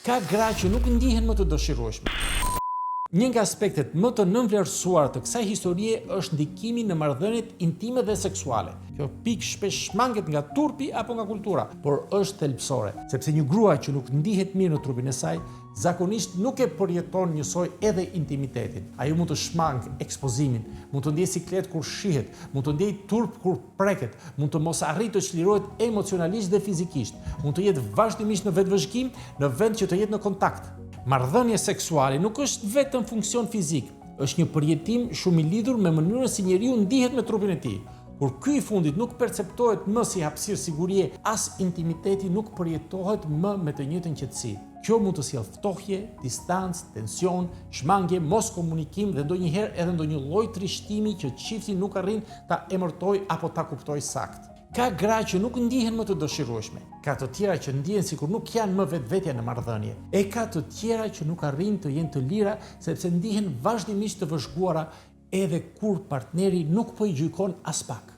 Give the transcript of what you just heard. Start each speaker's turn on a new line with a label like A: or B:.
A: Ka gra që nuk ndihen më të dëshirueshme. Një nga aspektet më të nënvlerësuar të kësaj historie është ndikimi në marrëdhëniet intime dhe seksuale. Kjo pikë shpesh shmanget nga turpi apo nga kultura, por është thelbësore, sepse një grua që nuk ndihet mirë në trupin e saj, zakonisht nuk e përjeton njësoj edhe intimitetin. Ajo mund të shmang ekspozimin, mund të ndjej siklet kur shihet, mund të ndjej turp kur preket, mund të mos arrijë të çlirohet emocionalisht dhe fizikisht, mund të jetë vazhdimisht në vetvëzhgim në vend që të jetë në kontakt. Marrëdhënie seksuale nuk është vetëm funksion fizik, është një përjetim shumë i lidhur me mënyrën si njeriu ndihet me trupin e tij. Kur ky i fundit nuk perceptohet më si hapësirë sigurie, as intimiteti nuk përjetohet më me të njëjtën qetësi. Kjo mund të sjellë ftohje, distancë, tension, shmangje, mos komunikim dhe ndonjëherë edhe ndonjë lloj trishtimi që çifti nuk arrin ta emërtojë apo ta kuptojë saktë. Ka gra që nuk ndihen më të dëshirueshme, ka të tjera që ndihen sikur nuk janë më vetvetja në marrëdhënie, e ka të tjera që nuk arrin të jenë të lira sepse ndihen vazhdimisht të vëzhguara edhe kur partneri nuk po i gjykon as pak.